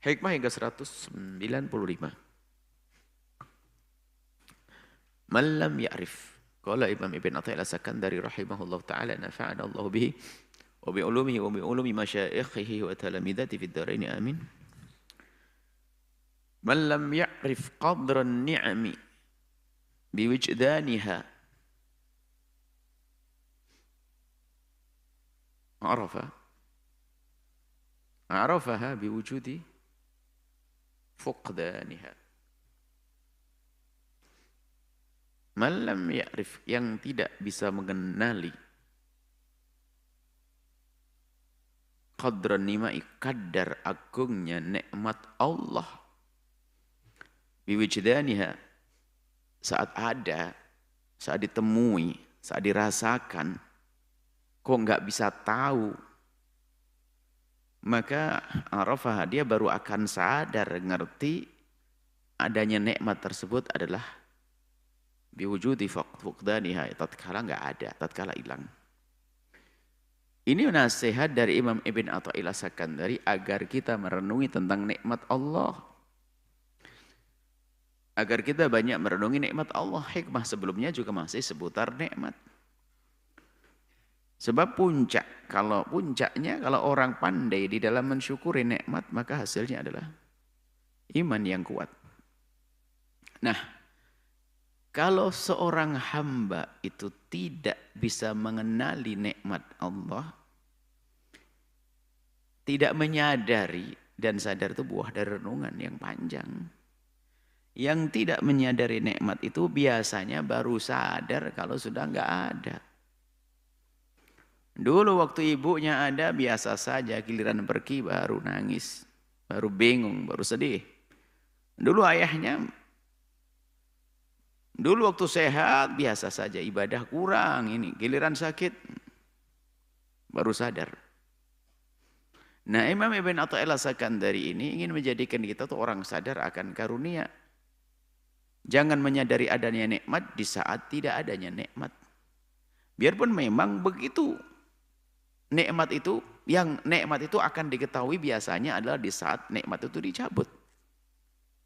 Hikmah hingga 195. Man lam ya'rif. Qala Imam Ibn Athaillah Sakandari rahimahullah ta'ala nafa'ana Allah bihi wa bi'ulumihi wa bi'ulumi masyaikhihi wa talamidati fid dharaini amin. Man lam ya'rif qadran ni'ami biwijdaniha arafaha biwujudi fuqdaniha. Man lam ya'rif, yang tidak bisa mengenali qadran ni'mai, kadar agungnya nikmat Allah, biwijdaniha, saat ada, saat ditemui, saat dirasakan, kok nggak bisa tahu, maka arafah, dia baru akan sadar, ngerti adanya nikmat tersebut adalah biwujudi fuqdaniha, tatkala nggak ada, tatkala hilang. Ini nasihat dari Imam Ibn Athaillah Sakandari agar kita merenungi tentang nikmat Allah. Agar kita banyak merenungi nikmat Allah. Hikmah sebelumnya juga masih seputar nikmat. Sebab puncaknya kalau orang pandai di dalam mensyukuri nikmat, maka hasilnya adalah iman yang kuat. Nah, kalau seorang hamba itu tidak bisa mengenali nikmat Allah, tidak menyadari, dan sadar itu buah dari renungan yang panjang. Yang tidak menyadari nikmat itu biasanya baru sadar kalau sudah nggak ada. Dulu waktu ibunya ada biasa saja, giliran pergi baru nangis, baru bingung, baru sedih. Dulu ayahnya, dulu waktu sehat biasa saja, ibadah kurang, ini giliran sakit baru sadar. Nah, Imam Ibn Athaillah Sakandari ini ingin menjadikan kita tuh orang sadar akan karunia. Jangan menyadari adanya nikmat di saat tidak adanya nikmat. Biarpun memang begitu. Nikmat itu akan diketahui biasanya adalah di saat nikmat itu dicabut.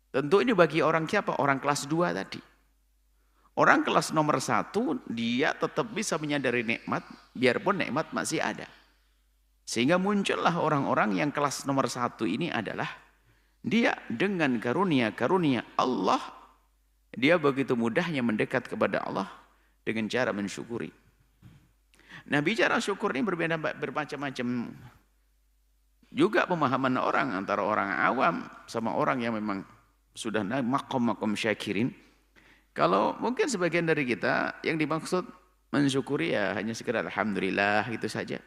Tentu ini bagi orang siapa? Orang kelas 2 tadi. Orang kelas nomor 1 dia tetap bisa menyadari nikmat biarpun nikmat masih ada. Sehingga muncullah orang-orang yang kelas nomor 1 ini adalah dia dengan karunia-karunia Allah, dia begitu mudahnya mendekat kepada Allah dengan cara mensyukuri. Nah, bicara syukur ini bermacam-macam juga pemahaman orang, antara orang awam sama orang yang memang sudah maqam syakirin. Kalau mungkin sebagian dari kita yang dimaksud mensyukuri ya hanya sekedar alhamdulillah gitu saja.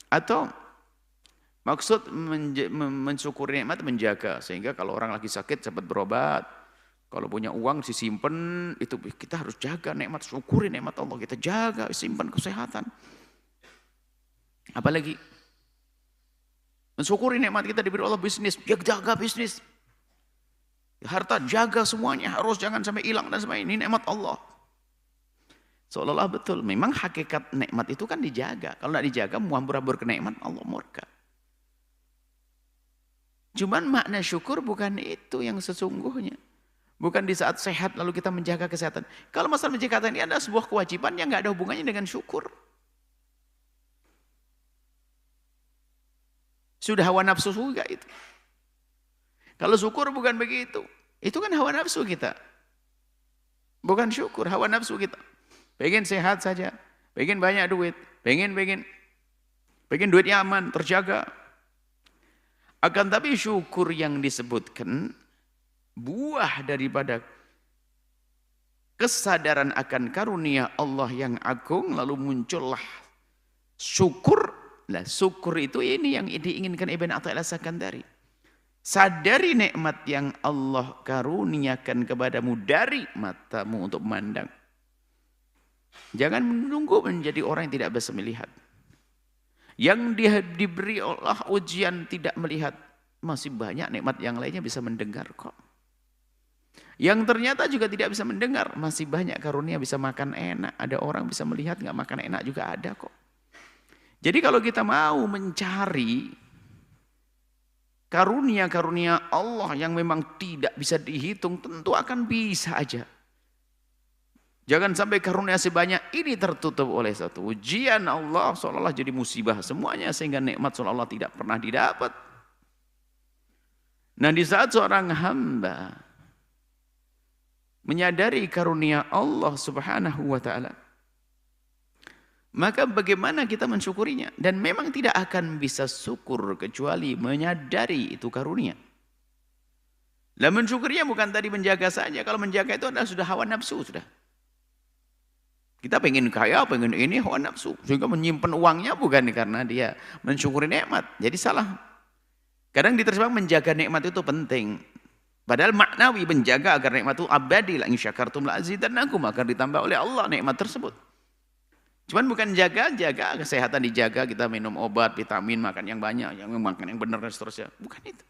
Atau maksud mensyukuri nikmat menjaga, sehingga kalau orang lagi sakit cepat berobat. Kalau punya uang disimpan, itu kita harus jaga nikmat, syukuri nikmat Allah, kita jaga, simpan kesehatan. Apalagi mensyukuri nikmat kita diberi Allah bisnis, ya jaga bisnis. Harta jaga semuanya, harus jangan sampai hilang dan sampai ini nikmat Allah. Seolah-olah betul, memang hakikat nikmat itu kan dijaga. Kalau tidak dijaga, muambur-ambur ke nikmat, Allah murka. Cuman makna syukur bukan itu yang sesungguhnya. Bukan di saat sehat lalu kita menjaga kesehatan. Kalau masalah menjaga kesehatan ini adalah sebuah kewajiban yang nggak ada hubungannya dengan syukur. Sudah hawa nafsu juga itu. Kalau syukur bukan begitu. Itu kan hawa nafsu kita. Bukan syukur, hawa nafsu kita. Pengen sehat saja, pengen banyak duit, pengen duitnya aman, terjaga. Akan tapi syukur yang disebutkan buah daripada kesadaran akan karunia Allah yang agung, lalu muncullah syukur. Nah, syukur itu ini yang diinginkan Ibn Athaillah Sakandari. Sadari nikmat yang Allah karuniakan kepadamu dari matamu untuk memandang. Jangan menunggu menjadi orang yang tidak bisa melihat. Yang dia diberi Allah ujian tidak melihat, masih banyak nikmat yang lainnya bisa mendengar kok. Yang ternyata juga tidak bisa mendengar, masih banyak karunia bisa makan enak. Ada orang bisa melihat nggak makan enak juga ada kok. Jadi kalau kita mau mencari karunia-karunia Allah yang memang tidak bisa dihitung tentu akan bisa aja. Jangan sampai karunia sebanyak ini tertutup oleh satu ujian Allah seolah-olah jadi musibah semuanya sehingga nikmat seolah-olah tidak pernah didapat. Nah, di saat seorang hamba menyadari karunia Allah Subhanahu wa taala, maka bagaimana kita mensyukurinya? Dan memang tidak akan bisa syukur kecuali menyadari itu karunia. Lah mensyukurinya bukan tadi menjaga saja. Kalau menjaga itu adalah sudah hawa nafsu sudah. Kita pengen kaya, pengen ini, hawa nafsu. Sehingga menyimpan uangnya bukan karena dia mensyukuri nikmat. Jadi salah. Kadang diterjemah menjaga nikmat itu penting. Padahal maknawi menjaga agar nikmat itu abadi. La in syakartum la azidannakum, akan ditambah oleh Allah nikmat tersebut. Cuman bukan jaga kesehatan dijaga, kita minum obat, vitamin, makan yang banyak, yang makan yang benar dan seterusnya. Bukan itu.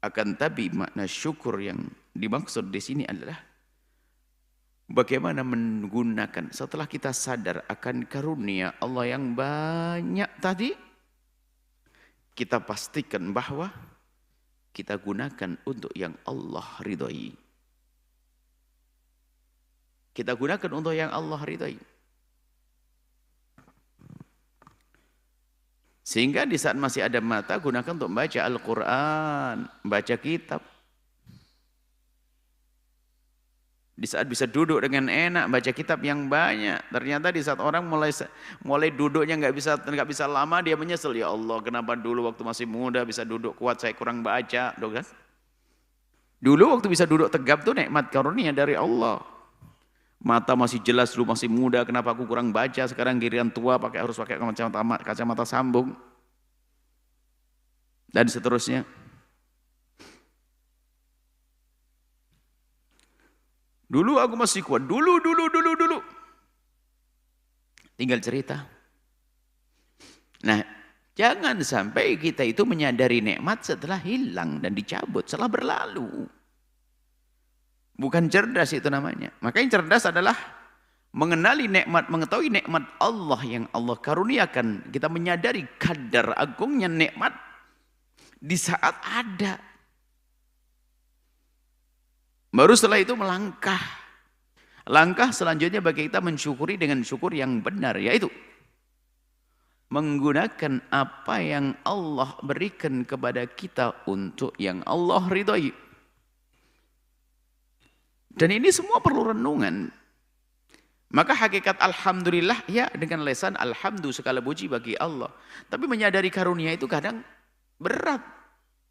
Akan tapi makna syukur yang dimaksud di sini adalah bagaimana menggunakan setelah kita sadar akan karunia Allah yang banyak tadi, kita pastikan bahwa kita gunakan untuk yang Allah ridhoi. Kita gunakan untuk yang Allah ridhoi. Sehingga di saat masih ada mata, gunakan untuk membaca Al-Quran, baca kitab. Di saat bisa duduk dengan enak baca kitab yang banyak, ternyata di saat orang mulai duduknya nggak bisa lama, dia menyesal, ya Allah kenapa dulu waktu masih muda bisa duduk kuat saya kurang baca, kan? Dulu waktu bisa duduk tegap tuh nikmat karunia dari Allah. Mata masih jelas dulu masih muda, kenapa aku kurang baca? Sekarang giliran tua harus pakai kacamata sambung dan seterusnya. Dulu aku masih kuat, dulu. Tinggal cerita. Nah, jangan sampai kita itu menyadari nikmat setelah hilang dan dicabut, setelah berlalu. Bukan cerdas itu namanya. Maka yang cerdas adalah mengenali nikmat, mengetahui nikmat Allah yang Allah karuniakan. Kita menyadari kadar agungnya nikmat di saat ada. Baru setelah itu melangkah. Langkah selanjutnya bagi kita mensyukuri dengan syukur yang benar, yaitu menggunakan apa yang Allah berikan kepada kita untuk yang Allah ridhoi. Dan ini semua perlu renungan. Maka hakikat alhamdulillah ya dengan lesan alhamdulillah segala puji bagi Allah. Tapi menyadari karunia itu kadang berat.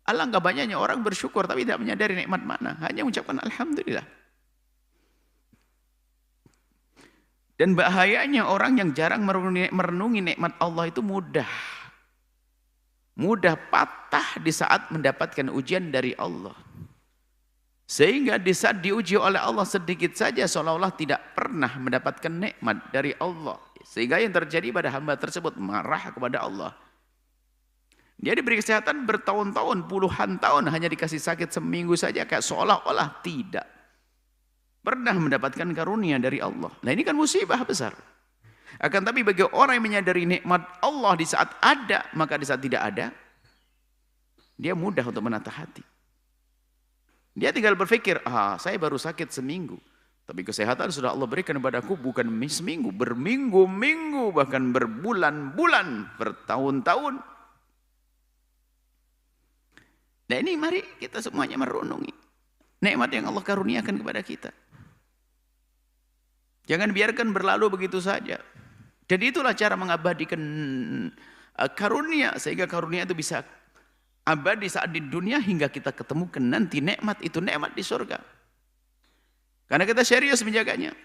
Alangkah banyaknya orang bersyukur tapi tidak menyadari nikmat mana, hanya mengucapkan alhamdulillah. Dan bahayanya orang yang jarang merenungi nikmat Allah itu mudah patah di saat mendapatkan ujian dari Allah. Sehingga di saat diuji oleh Allah sedikit saja seolah-olah tidak pernah mendapatkan nikmat dari Allah. Sehingga yang terjadi pada hamba tersebut marah kepada Allah. Dia diberi kesehatan bertahun-tahun, puluhan tahun, hanya dikasih sakit seminggu saja, kayak seolah-olah tidak pernah mendapatkan karunia dari Allah. Nah ini kan musibah besar. Akan tapi bagi orang yang menyadari nikmat Allah di saat ada, maka di saat tidak ada, dia mudah untuk menata hati. Dia tinggal berpikir, saya baru sakit seminggu, tapi kesehatan sudah Allah berikan kepadaku bukan seminggu, berminggu-minggu, bahkan berbulan-bulan, bertahun-tahun. Nah ini mari kita semuanya merenungi nikmat yang Allah karuniakan kepada kita. Jangan biarkan berlalu begitu saja. Dan itulah cara mengabadikan karunia, sehingga karunia itu bisa abadi saat di dunia hingga kita ketemukan nanti nikmat itu nikmat di surga. Karena kita serius menjaganya.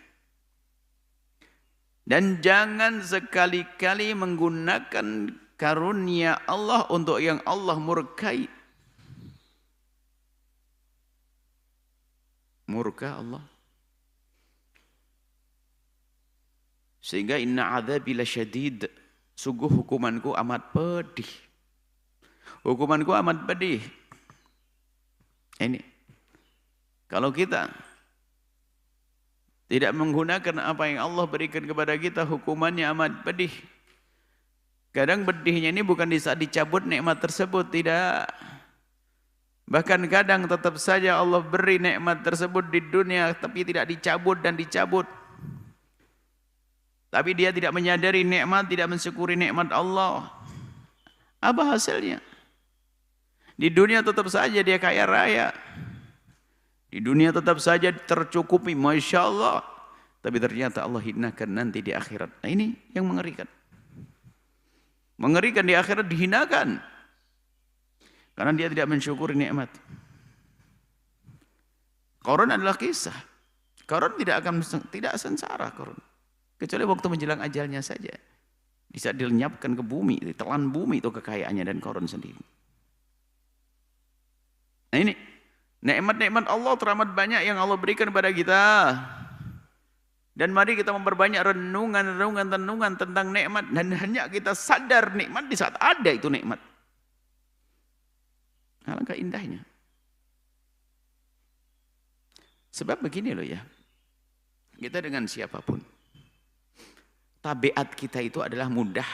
Dan jangan sekali-kali menggunakan karunia Allah untuk yang Allah murkai. Murka Allah. Sehingga inna adzabi lasyadid, sungguh hukumanku amat pedih. Hukumanku amat pedih. Ini kalau kita tidak menggunakan apa yang Allah berikan kepada kita, hukumannya amat pedih. Kadang pedihnya ini bukan di saat dicabut nikmat tersebut, tidak. Bahkan kadang tetap saja Allah beri nikmat tersebut di dunia, tapi tidak dicabut dan dicabut. Tapi dia tidak menyadari nikmat, tidak mensyukuri nikmat Allah. Apa hasilnya? Di dunia tetap saja dia kaya raya. Di dunia tetap saja tercukupi, Masya Allah. Tapi ternyata Allah hinakan nanti di akhirat. Nah ini yang mengerikan. Mengerikan di akhirat dihinakan. Karena dia tidak mensyukuri nikmat. Qarun adalah kisah. Qarun tidak sengsara Qarun. Kecuali waktu menjelang ajalnya saja. Bisa dilenyapkan ke bumi, ditelan bumi itu kekayaannya dan Qarun sendiri. Nah ini, nikmat-nikmat Allah teramat banyak yang Allah berikan kepada kita. Dan mari kita memperbanyak renungan tentang nikmat. Dan hanya kita sadar nikmat di saat ada itu nikmat. Alangkah indahnya. Sebab begini loh ya. Kita dengan siapapun. Tabiat kita itu adalah mudah.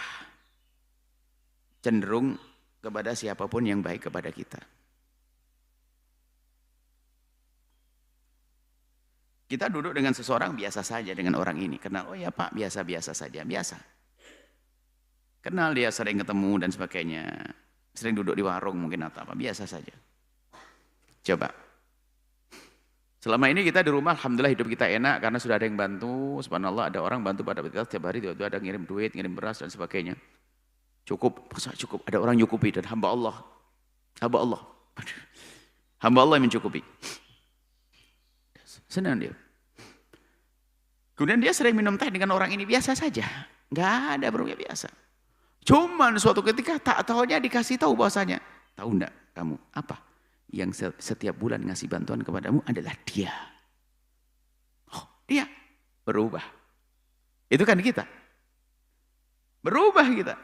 Cenderung kepada siapapun yang baik kepada kita. Kita duduk dengan seseorang biasa saja dengan orang ini. Kenal, oh ya Pak, biasa-biasa saja, biasa. Kenal dia sering ketemu dan sebagainya. Sering duduk di warung mungkin atau apa, biasa saja. Coba. Selama ini kita di rumah, alhamdulillah hidup kita enak karena sudah ada yang bantu. Subhanallah, ada orang bantu pada kita setiap hari, tiba-tiba ada ngirim duit, ngirim beras dan sebagainya. Cukup, cukup. Ada orang nyukupi dan hamba Allah. Hamba Allah. Hamba Allah yang mencukupi. Senang dia. Kemudian dia sering minum teh dengan orang ini biasa saja. Enggak ada berupa biasa. Cuman suatu ketika tak tahunya dikasih tahu bahwasanya, tahu enggak kamu apa yang setiap bulan ngasih bantuan kepadamu adalah dia. Oh, dia berubah. Itu kan kita. Berubah kita.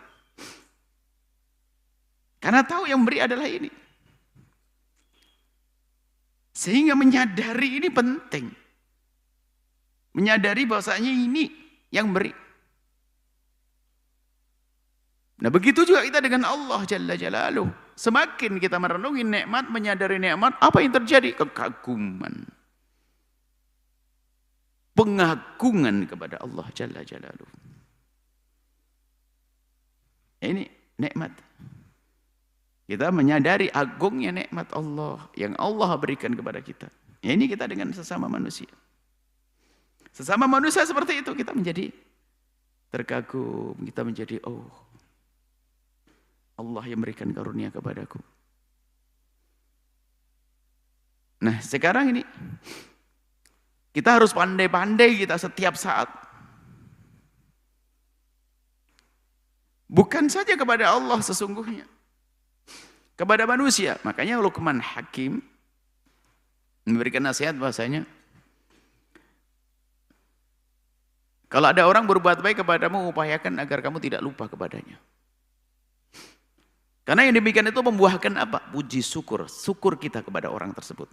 Karena tahu yang beri adalah ini. Sehingga menyadari ini penting. Menyadari bahwasanya ini yang beri. Nah begitu juga kita dengan Allah Jalla Jalaluh. Semakin kita merenungi nikmat, menyadari nikmat, apa yang terjadi? Kekaguman. Pengagungan kepada Allah Jalla Jalaluh. Ini nikmat. Kita menyadari agungnya nikmat Allah yang Allah berikan kepada kita. Ya ini kita dengan sesama manusia. Sesama manusia seperti itu kita menjadi terkagum, kita menjadi oh Allah yang berikan karunia kepadaku. Nah sekarang ini kita harus pandai-pandai kita setiap saat. Bukan saja kepada Allah sesungguhnya. Kepada manusia. Makanya Luqman Hakim memberikan nasihat bahasanya, kalau ada orang berbuat baik kepadamu, upayakan agar kamu tidak lupa kepadanya. Karena yang demikian itu membuahkan apa? Puji syukur. Syukur kita kepada orang tersebut.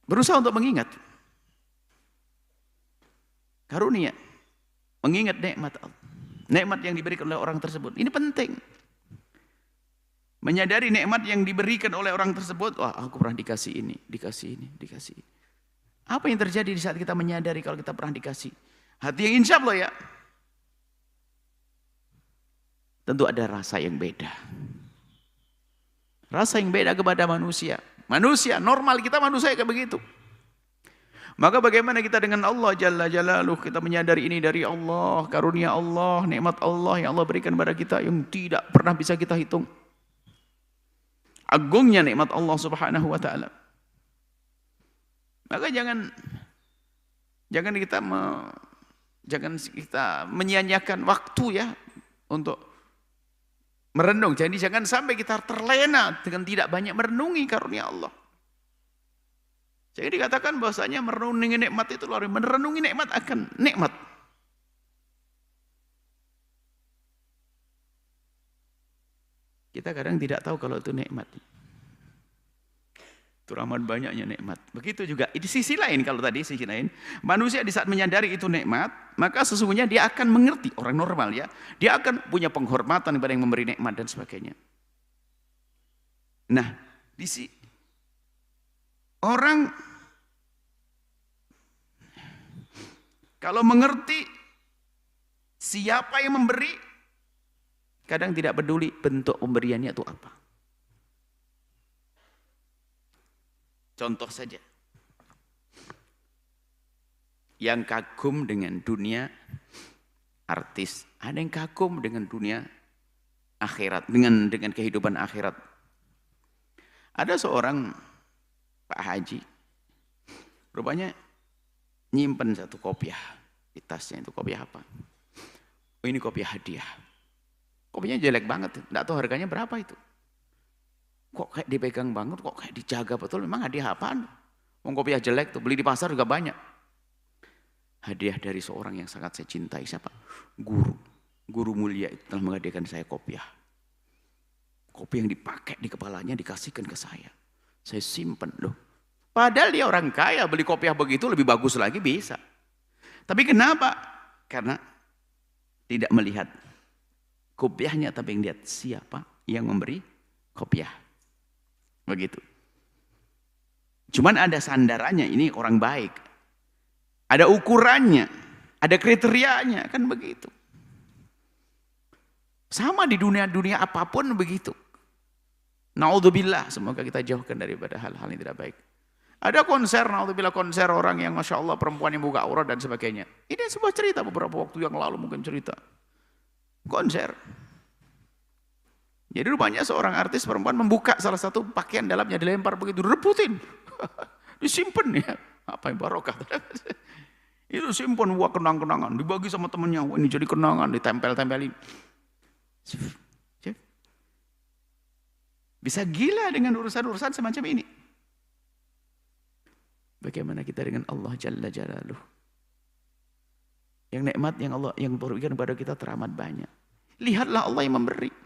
Berusaha untuk mengingat. Karunia. Mengingat nikmat Allah. Nikmat yang diberikan oleh orang tersebut. Ini penting. Menyadari nikmat yang diberikan oleh orang tersebut. Wah aku pernah dikasih ini, dikasih ini, dikasih ini. Apa yang terjadi di saat kita menyadari kalau kita pernah dikasih? Hati yang insya Allah ya. Tentu ada rasa yang beda. Rasa yang beda kepada manusia. Manusia, normal kita manusia kayak begitu. Maka bagaimana kita dengan Allah Jalla Jalaluh. Kita menyadari ini dari Allah. Karunia Allah, nikmat Allah yang Allah berikan kepada kita. Yang tidak pernah bisa kita hitung. Agungnya nikmat Allah Subhanahu wa taala. Maka jangan kita menyia-nyiakan waktu ya untuk merenung. Jadi jangan sampai kita terlena dengan tidak banyak merenungi karunia Allah. Jadi dikatakan bahwasanya merenungi nikmat itu luar biasa. Merenungi nikmat akan nikmat. Kita kadang tidak tahu kalau itu nikmat. Teramat banyaknya nikmat. Begitu juga di sisi lain, kalau tadi sisi lain, manusia di saat menyadari itu nikmat, maka sesungguhnya dia akan mengerti, orang normal ya, dia akan punya penghormatan kepada yang memberi nikmat dan sebagainya. Nah, orang kalau mengerti siapa yang memberi, kadang tidak peduli bentuk pemberiannya itu apa. Contoh saja, yang kagum dengan dunia artis, ada yang kagum dengan dunia akhirat, dengan kehidupan akhirat. Ada seorang Pak Haji, rupanya nyimpen satu kopiah di tasnya. Itu kopiah apa? Oh, ini kopiah hadiah. Kopiahnya jelek banget, tidak tahu harganya berapa itu. Kok kayak dipegang banget, kok kayak dijaga betul, memang hadiah apaan? Wong kopiah jelek tuh, beli di pasar juga banyak. Hadiah dari seorang yang sangat saya cintai, siapa? Guru mulia itu telah menghadiahkan saya kopiah. Kopi yang dipakai di kepalanya dikasihkan ke saya. Saya simpen loh. Padahal dia orang kaya, beli kopiah begitu lebih bagus lagi bisa. Tapi kenapa? Karena tidak melihat kopiahnya, tapi yang lihat siapa yang memberi kopiah. Begitu. Cuman ada sandarannya, ini orang baik. Ada ukurannya, ada kriterianya, kan begitu. Sama di dunia apapun begitu. Naudzubillah, semoga kita jauhkan daripada hal-hal yang tidak baik. Ada konser, naudzubillah, konser orang yang Masya Allah perempuan yang buka aurat dan sebagainya. Ini sebuah cerita beberapa waktu yang lalu mungkin cerita. Konser. Jadi rupanya seorang artis perempuan membuka salah satu pakaian dalamnya, dilempar begitu, rebutin. Disimpan ya. Apa yang barokah. Itu simpan, wah kenang-kenangan. Dibagi sama temennya, wah ini jadi kenangan, ditempel-tempelin. Bisa gila dengan urusan-urusan semacam ini. Bagaimana kita dengan Allah Jalla Jalaluh? Yang nikmat yang Allah yang berikan kepada kita teramat banyak. Lihatlah Allah yang memberi.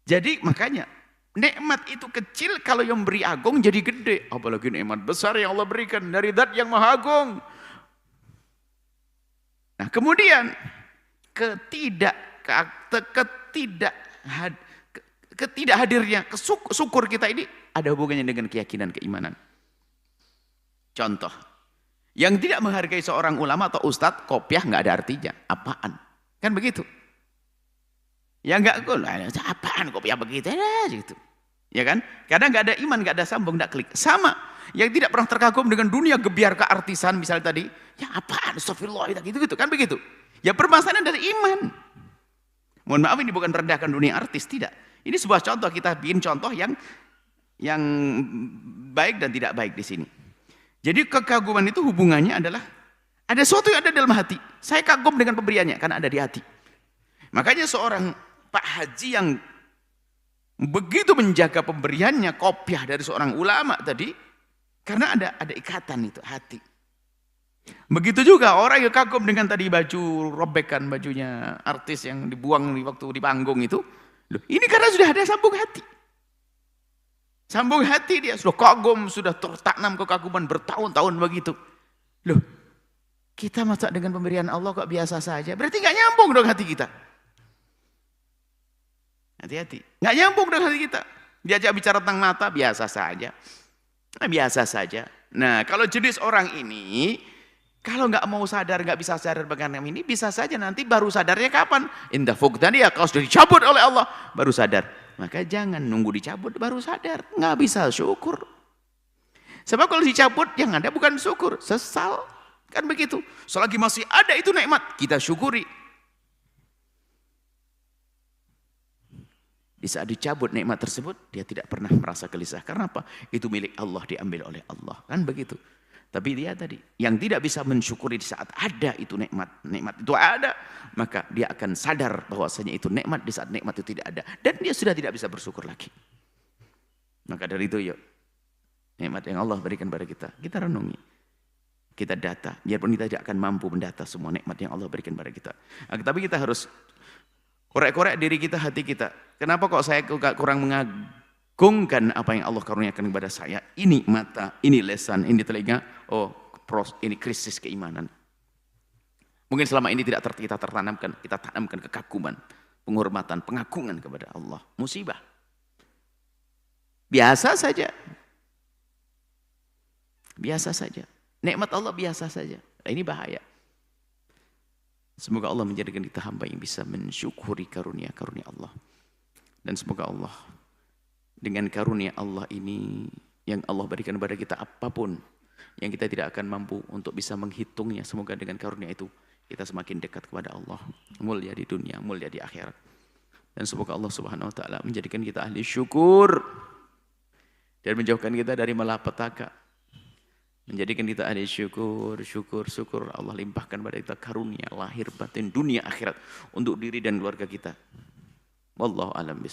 Jadi makanya nikmat itu kecil, kalau yang beri agung jadi gede. Apalagi nikmat besar yang Allah berikan dari Zat yang Maha Agung. Nah kemudian ketidakhadirnya syukur kita ini ada hubungannya dengan keyakinan, keimanan. Contoh, yang tidak menghargai seorang ulama atau ustadz, kopiah nggak ada artinya. Apaan? Kan begitu. Ya enggak, apaan kopiah begitu, gitu. Ya kan? Kadang nggak ada iman, nggak ada sambung, nggak klik. Sama, yang tidak pernah terkagum dengan dunia gebiar keartisan misalnya tadi, ya apaan, astagfirullah, gitu kan begitu. Ya permasalahan dari iman. Mohon maaf, ini bukan rendahkan dunia artis, tidak. Ini sebuah contoh, kita bikin contoh yang baik dan tidak baik di sini. Jadi kekaguman itu hubungannya adalah ada sesuatu yang ada dalam hati. Saya kagum dengan pemberiannya karena ada di hati. Makanya seorang Pak Haji yang begitu menjaga pemberiannya, kopiah dari seorang ulama tadi, karena ada ikatan itu hati. Begitu juga orang yang kagum dengan tadi baju robekan, bajunya artis yang dibuang di waktu di panggung itu. Loh, ini karena sudah ada sambung hati. Sambung hati, dia sudah kagum, sudah tertanam kekaguman bertahun-tahun begitu. Loh, kita masa dengan pemberian Allah kok biasa saja? Berarti nggak nyambung dong hati kita. Hati-hati, nggak nyambung dengan hati kita. Diajak bicara tentang mata, biasa saja. Biasa saja. Nah, kalau jenis orang ini, kalau nggak mau sadar, nggak bisa sadar bagaimana ini, bisa saja nanti baru sadarnya kapan? Indah fuqdaniyah, kalau sudah dicabut oleh Allah, baru sadar. Maka jangan nunggu dicabut baru sadar, nggak bisa syukur. Sebab kalau dicabut, yang ada bukan syukur, sesal. Kan begitu. Selagi masih ada itu nikmat, kita syukuri. Di saat dicabut nikmat tersebut, dia tidak pernah merasa gelisah. Karena apa? Itu milik Allah, diambil oleh Allah. Kan begitu. Tapi dia tadi, yang tidak bisa mensyukuri di saat ada itu nikmat. Nikmat itu ada, maka dia akan sadar bahwasanya itu nikmat di saat nikmat itu tidak ada. Dan dia sudah tidak bisa bersyukur lagi. Maka dari itu yuk, nikmat yang Allah berikan pada kita renungi. Kita data, biarpun kita tidak akan mampu mendata semua nikmat yang Allah berikan pada kita. Nah, tapi kita harus korek-korek diri kita, hati kita. Kenapa kok saya kurang mengagungkan apa yang Allah karuniakan kepada saya. Ini mata, ini lisan, ini telinga. Oh, ini krisis keimanan. Mungkin selama ini tidak kita tanamkan kekaguman, penghormatan, pengagungan kepada Allah. Musibah. Biasa saja. Biasa saja. Nikmat Allah biasa saja. Nah, ini bahaya. Semoga Allah menjadikan kita hamba yang bisa mensyukuri karunia-karunia Allah. Dan semoga Allah dengan karunia Allah ini yang Allah berikan kepada kita apapun yang kita tidak akan mampu untuk bisa menghitungnya. Semoga dengan karunia itu kita semakin dekat kepada Allah. Mulia di dunia, mulia di akhirat. Dan semoga Allah Subhanahu wa taala menjadikan kita ahli syukur dan menjauhkan kita dari malapetaka. Menjadikan kita ahli syukur, syukur Allah limpahkan pada kita karunia lahir batin dunia akhirat untuk diri dan keluarga kita. Wallahu a'lam bishawab.